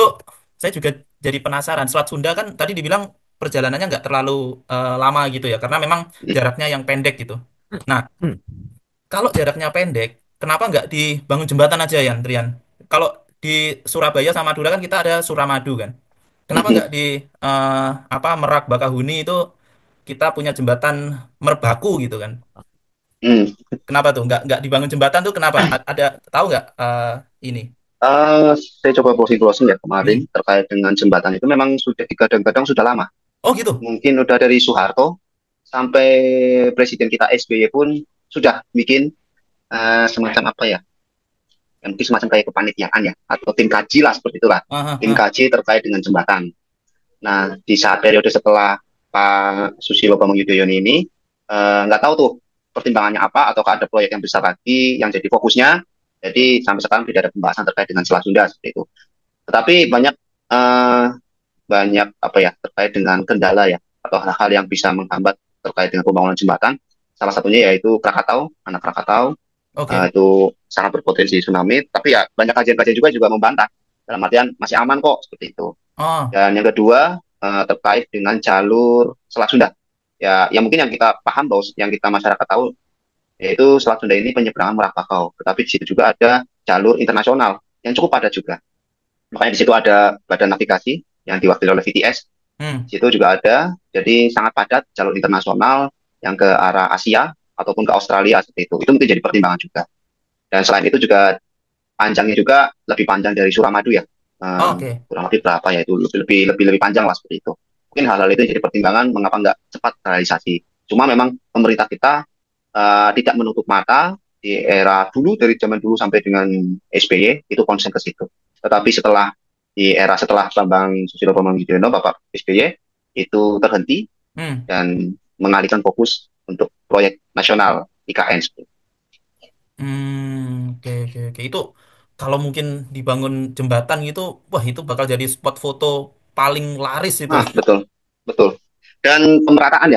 saya juga jadi penasaran. Selat Sunda kan tadi dibilang perjalanannya nggak terlalu lama gitu ya, karena memang jaraknya yang pendek gitu. Nah, Hmm. kalau jaraknya pendek, kenapa nggak dibangun jembatan aja ya, Trian? Kalau di Surabaya sama Madura kan kita ada Suramadu kan. Kenapa nggak di eh, apa Merak Bakahuni itu kita punya jembatan Merbaku gitu kan? Hmm. Kenapa tuh nggak dibangun jembatan tuh kenapa? Ada tahu nggak ini? Saya coba browsing-browsing ya Hmm. kemarin terkait dengan jembatan itu memang sudah digadang-gadang sudah lama. Oh gitu. Mungkin udah dari Soeharto sampai Presiden kita SBY pun sudah bikin semacam apa ya, yang mungkin semacam kayak kepanitiaan ya, atau tim kaji lah seperti itulah. Ah, ah, Tim ah. kaji terkait dengan jembatan. Nah, di saat periode setelah Pak Susilo Bambang Yudhoyono ini, nggak tahu tuh pertimbangannya apa, ataukah ada proyek yang besar lagi yang jadi fokusnya. Jadi sampai sekarang tidak ada pembahasan terkait dengan Selat Sunda seperti itu. Tetapi banyak eh, banyak apa ya terkait dengan kendala ya atau hal-hal yang bisa menghambat terkait dengan pembangunan jembatan. Salah satunya yaitu Krakatau, anak Krakatau. Oke. Itu sangat berpotensi tsunami. Tapi ya banyak kajian-kajian juga membantah dalam artian masih aman kok seperti itu. Oh, Dan yang kedua terkait dengan jalur Selat Sunda. Ya, yang mungkin yang kita paham bahwa yang kita masyarakat tahu yaitu Selat Sunda ini penyeberangan Merak Bakau. Tetapi di situ juga ada jalur internasional yang cukup padat juga. Makanya di situ ada badan navigasi yang diwakili oleh VTS. hmm, Di situ juga ada, jadi sangat padat jalur internasional yang ke arah Asia ataupun ke Australia seperti itu. Itu mungkin jadi pertimbangan juga. Dan selain itu juga panjangnya juga lebih panjang dari Suramadu ya. oke. Kurang lebih berapa ya itu lebih panjang lah seperti itu. Mungkin hal-hal itu jadi pertimbangan mengapa nggak cepat realisasi. Cuma memang pemerintah kita tidak menutup mata di era dulu dari zaman dulu sampai dengan SBY itu konsen ke situ. Tetapi setelah Bambang Susilo Bambang Yudhoyono, Bapak SBY itu terhenti Hmm. dan mengalihkan fokus untuk proyek nasional IKN. Oke, oke, oke. Itu kalau mungkin dibangun jembatan gitu, wah itu bakal jadi spot foto paling laris itu. Nah, betul, betul. Dan pemerataan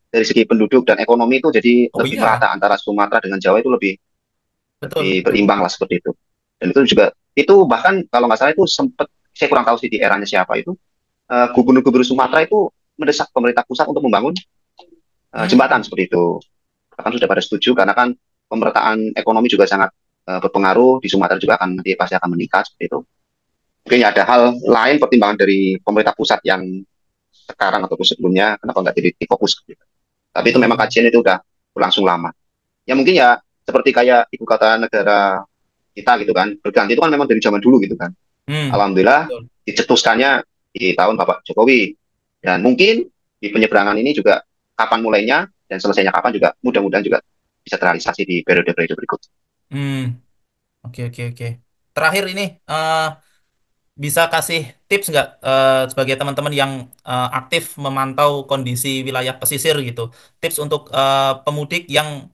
dari segi penduduk dan ekonomi itu jadi Oh lebih merata iya, antara Sumatera dengan Jawa itu lebih betul, lebih betul. berimbang lah seperti itu. Dan itu juga itu bahkan kalau nggak salah itu sempat saya kurang tahu sih di eranya siapa itu gubernur-gubernur Sumatera itu mendesak pemerintah pusat untuk membangun jembatan Hmm, seperti itu. Bahkan sudah pada setuju karena kan pemerataan ekonomi juga sangat berpengaruh di Sumatera juga akan nanti pasti akan meningkat seperti itu. Mungkin ada hal lain pertimbangan dari pemerintah pusat yang sekarang ataupun sebelumnya kenapa nggak jadi fokus gitu. Tapi itu memang hmm, kajian itu udah berlangsung lama. Ya mungkin ya seperti kayak ibu kota negara kita gitu kan berganti itu kan memang dari zaman dulu gitu kan. Alhamdulillah betul. dicetuskannya di tahun Bapak Jokowi dan mungkin di penyeberangan ini juga kapan mulainya dan selesainya kapan juga mudah-mudahan juga bisa terrealisasi di periode-periode berikut. Hmm, oke, oke, oke. Terakhir ini, bisa kasih tips nggak sebagai teman-teman yang aktif memantau kondisi wilayah pesisir gitu? Tips untuk pemudik yang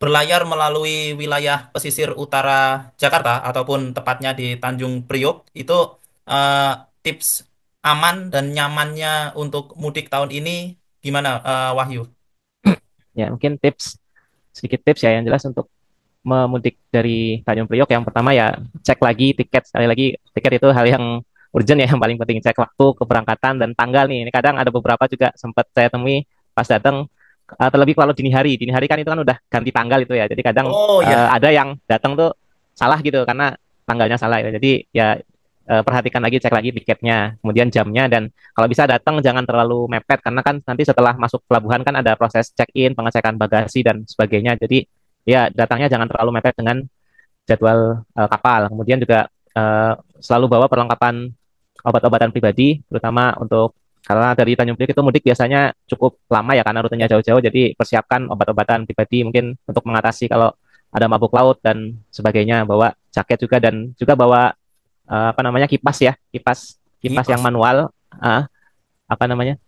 berlayar melalui wilayah pesisir utara Jakarta ataupun tepatnya di Tanjung Priok itu, eh, tips aman dan nyamannya untuk mudik tahun ini gimana, Wahyu? Ya, mungkin sedikit tips ya yang jelas untuk memudik dari Tanjung Priok. Yang pertama ya cek lagi tiket. Sekali lagi tiket itu hal yang urgent ya, yang paling penting cek waktu keberangkatan dan tanggal nih. Ini kadang ada beberapa juga sempat saya temui pas datang, terlebih kalau dini hari. Dini hari kan itu kan udah ganti tanggal itu ya. Jadi kadang Oh ya. ada yang datang tuh salah gitu karena tanggalnya salah ya. Jadi ya perhatikan lagi, cek lagi tiketnya, kemudian jamnya, dan kalau bisa datang jangan terlalu mepet karena kan nanti setelah masuk pelabuhan kan ada proses check-in, pengecekan bagasi dan sebagainya. Jadi ya datangnya jangan terlalu mepet dengan jadwal kapal. Kemudian juga selalu bawa perlengkapan obat-obatan pribadi, terutama untuk karena dari Tanjung Priok itu mudik biasanya cukup lama ya karena rutenya jauh-jauh, jadi persiapkan obat-obatan pribadi mungkin untuk mengatasi kalau ada mabuk laut dan sebagainya, bawa jaket juga, dan juga bawa apa namanya, kipas ya, kipas kipas yang Kipas. manual, apa namanya,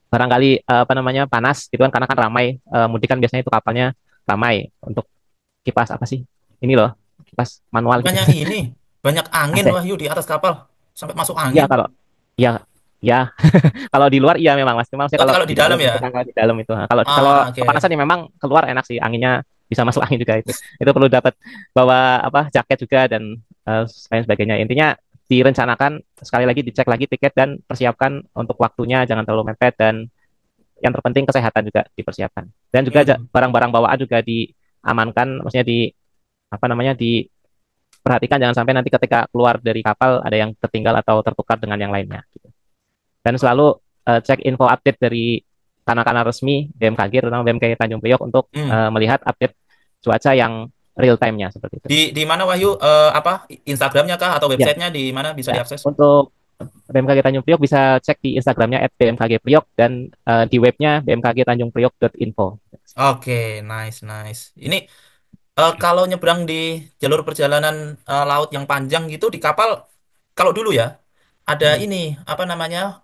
barangkali apa namanya, panas gitu kan karena kan ramai, mudik kan biasanya itu kapalnya ramai. Untuk kipas apa sih ini loh, kipas manual gitu. Bukannya ini banyak angin, AC. Wahyu, di atas kapal sampai masuk Ya angin. kalau ya ya kalau di luar iya memang Mas. Cuma maksudnya Oh, kalau kalau di di dalam dalam itu kan, ya. kalau di dalam itu. Nah, kalau kalau Ah, kepanasan oke. ya memang keluar enak sih, anginnya bisa masuk angin juga itu. Itu perlu dapat bawa apa, jaket juga dan lain sebagainya. Intinya direncanakan, sekali lagi dicek lagi tiket dan persiapkan untuk waktunya, jangan terlalu mepet, dan yang terpenting kesehatan juga dipersiapkan. Dan juga Hmm. barang-barang bawaan juga diamankan, maksudnya di apa namanya, diperhatikan jangan sampai nanti ketika keluar dari kapal ada yang tertinggal atau tertukar dengan yang lainnya gitu. Dan selalu cek info update dari kanal-kanal resmi BMKG, terutama BMKG Tanjung Priok, untuk Hmm. melihat update cuaca yang real time-nya seperti itu. Di mana, Wahyu? Apa Instagramnya kah atau Ya, websitenya di mana bisa ya. diakses? Untuk BMKG Tanjung Priok bisa cek di Instagramnya @bmkgpriok, dan di webnya bmkgtanjungpriok.info. Oke, nice, nice. Ini kalau nyebrang di jalur perjalanan laut yang panjang gitu di kapal, kalau dulu ya ada Hmm. ini apa namanya,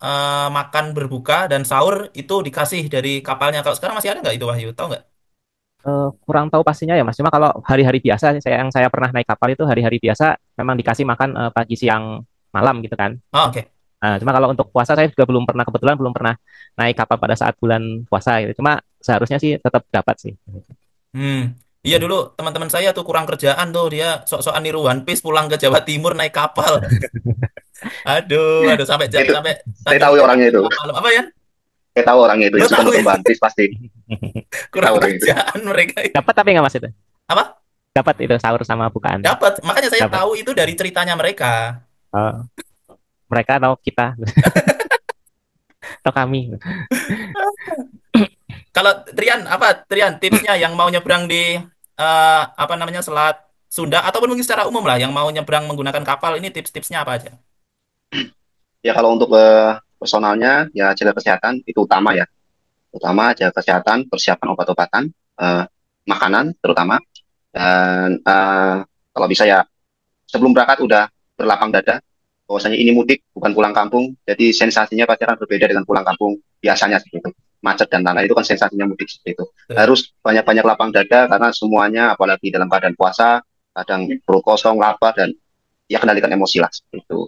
makan berbuka dan sahur itu dikasih dari kapalnya. Kalau sekarang masih ada nggak itu, Wahyu? Tahu nggak? Kurang tahu pastinya ya Mas. Cuma kalau hari-hari biasa sih, saya pernah naik kapal itu hari-hari biasa memang dikasih makan pagi, siang, malam gitu kan. Oh, oke. Nah, cuma kalau untuk puasa saya juga belum pernah, kebetulan belum pernah naik kapal pada saat bulan puasa gitu. Cuma seharusnya sih tetap dapat sih. Hmm. Iya dulu teman-teman saya tuh kurang kerjaan tuh dia sok-sokan niru One Piece pulang ke Jawa Timur naik kapal. Aduh, sampai Itu sampai saya Tanjung tahu ya Priok orangnya itu. malam-malam apa ya? Saya tahu orangnya itu Lo yang suka tahu nonton ya? One Piece pasti. Saya Kurang tahu orang itu. kerjaan mereka itu. Dapat tapi nggak Mas itu? Apa? Dapat itu sahur sama bukaan. Dapat. Makanya saya Dapat. tahu itu dari ceritanya mereka. Oh, mereka atau kita atau kami. Kalau Trian, apa Trian tipsnya yang mau nyebrang di apa namanya Selat Sunda ataupun mungkin secara umum lah yang mau nyebrang menggunakan kapal ini tips-tipsnya apa aja? Ya kalau untuk personalnya ya jaga kesehatan itu utama ya. Utama jaga kesehatan, persiapan obat-obatan, eh, makanan terutama dan kalau bisa ya sebelum berangkat udah berlapang dada bahwasanya ini mudik bukan pulang kampung. Jadi sensasinya pasti akan berbeda dengan pulang kampung biasanya seperti itu. Macet dan lain-lain itu kan sensasinya mudik seperti itu. Betul. Harus banyak-banyak lapang dada karena semuanya apalagi dalam keadaan puasa kadang perut kosong, lapar dan ya kendalikan emosi lah seperti itu.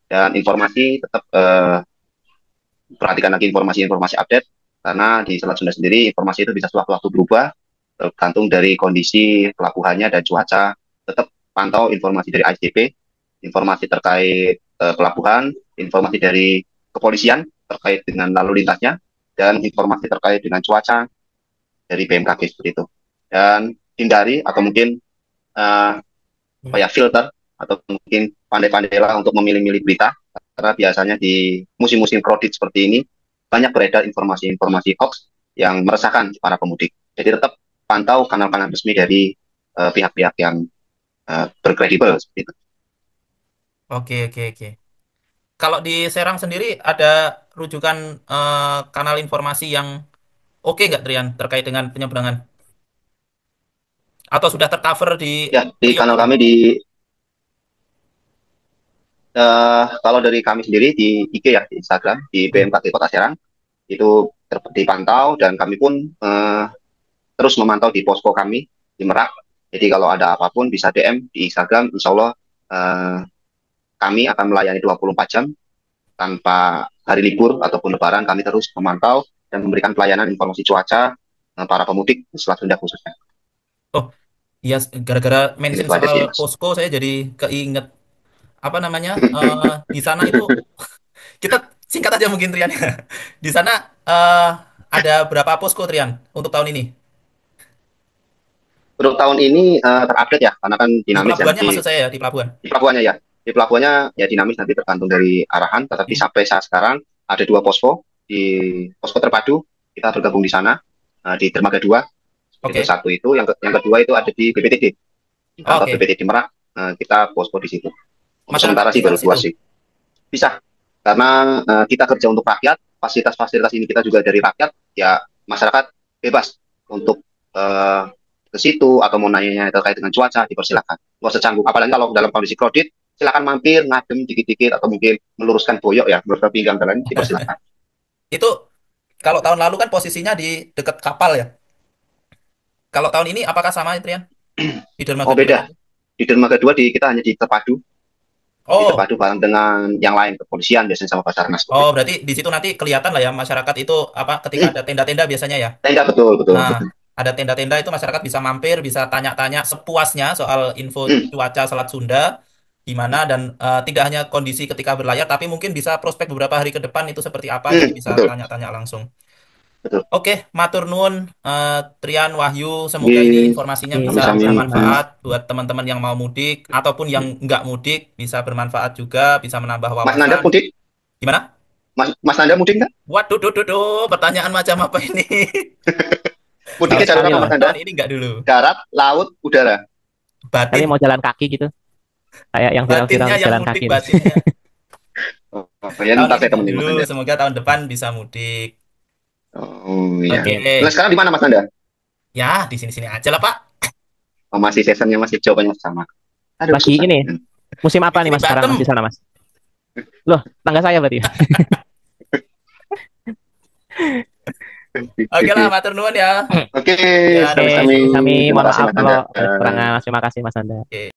Dan informasi tetap perhatikan lagi informasi-informasi update karena di Selat Sunda sendiri informasi itu bisa sewaktu-waktu berubah tergantung dari kondisi pelabuhannya dan cuaca. Tetap pantau informasi dari ICP, informasi terkait pelabuhan, informasi dari kepolisian terkait dengan lalu lintasnya, dan informasi terkait dengan cuaca dari BMKG seperti itu. Dan hindari atau mungkin uh, apa ya filter atau mungkin pandai-pandailah untuk memilih-milih berita karena biasanya di musim-musim kredit seperti ini banyak beredar informasi-informasi hoax yang meresahkan para pemudik. Jadi tetap pantau kanal-kanal resmi dari pihak-pihak yang berkredibel seperti itu. Oke, oke, oke. Kalau di Serang sendiri ada rujukan kanal informasi yang oke nggak Trian terkait dengan penyeberangan? Atau sudah tercover di Ya, di Priok kanal itu? kami di kalau dari kami sendiri di IG ya di Instagram di Hmm. BMKG Kota Serang itu dipantau dan kami pun terus memantau di posko kami di Merak. Jadi kalau ada apapun bisa DM di Instagram, insya Allah eh, kami akan melayani 24 jam tanpa hari libur ataupun lebaran. Kami terus memantau dan memberikan pelayanan informasi cuaca para pemudik di Selat Sunda khususnya. Oh, iya, gara-gara mention Itu aja soal sih, Mas. posko saya jadi keinget apa namanya di sana itu kita singkat aja mungkin Trian ya. Di sana ada berapa posko Trian untuk tahun ini? Untuk tahun ini terupdate ya, karena kan Di dinamis ya. pelabuhannya maksud saya ya, di pelabuhan. Di pelabuhannya ya. Di pelabuhannya ya dinamis nanti tergantung dari arahan. Tetapi Hmm. sampai saat sekarang ada dua posko di posko terpadu kita bergabung di sana di dermaga 2 itu Oke. satu itu yang kedua itu ada di BPTD di kantor Oke. BPTD Merak kita posko di situ untuk Masyarakat sementara sih bisa ke baru dua situ. sih bisa karena kita kerja untuk rakyat fasilitas-fasilitas ini kita juga dari rakyat ya masyarakat bebas untuk eh, ke situ atau mau nanya terkait dengan cuaca dipersilakan nggak usah canggung apalagi kalau dalam kondisi kredit silakan mampir ngadem dikit-dikit atau mungkin meluruskan boyok ya meluruskan pinggang dan lain dipersilakan. Itu kalau tahun lalu kan posisinya di dekat kapal ya. Kalau tahun ini apakah sama Trian? Di dermaga Oh 2 beda itu? di dermaga 2 kita hanya Oh, terpadu bareng dengan yang lain kepolisian biasanya sama Basarnas seperti oh itu. berarti di situ nanti kelihatan lah ya masyarakat itu apa ketika ada tenda-tenda biasanya ya. Tenda betul betul Nah, betul. ada tenda-tenda itu masyarakat bisa mampir, bisa tanya-tanya sepuasnya soal info cuaca Selat Sunda gimana dan tidak hanya kondisi ketika berlayar, tapi mungkin bisa prospek beberapa hari ke depan itu seperti apa, jadi bisa Betul tanya-tanya langsung. betul. Oke, matur nuwun Trian Wahyu, semoga ini Di informasinya Oke, bisa sami-sami bermanfaat buat teman-teman yang mau mudik ataupun yang nggak mudik, bisa bermanfaat juga, bisa menambah Mas Nanda wawasan. mudik Gimana? Mas Nanda mudik nggak Waduh, duh, duh, duh, pertanyaan macam apa ini? tahun mudiknya jalur sekali apa lah Mas Mas. Nanda Tahun ini nggak dulu. darat laut udara Kami Batin, mau jalan kaki gitu, kayak yang viral-viral batinnya yang jalan mudik kaki itu. batinnya. oh, ya Tahun ntar ini saya nggak temenin dulu, Mas Nanda semoga tahun depan bisa mudik. oh iya Oke, nah sekarang di mana Mas Nanda ya di sini-sini aja lah Pak. oh, masih seasonnya masih jawabannya sama aduh Lagi susah. ini musim apa Di nih sini Mas sekarang Mas Batem. di sana Mas? Loh, tangga saya berarti. Oke lah, matur nuwun ya. Oke Ya, Oke, Mas sami-sami Wahyu. kami terima mohon kasih maaf Mas kalau Nanda. ada kekurangan. Terima kasih Mas Anda. Oke.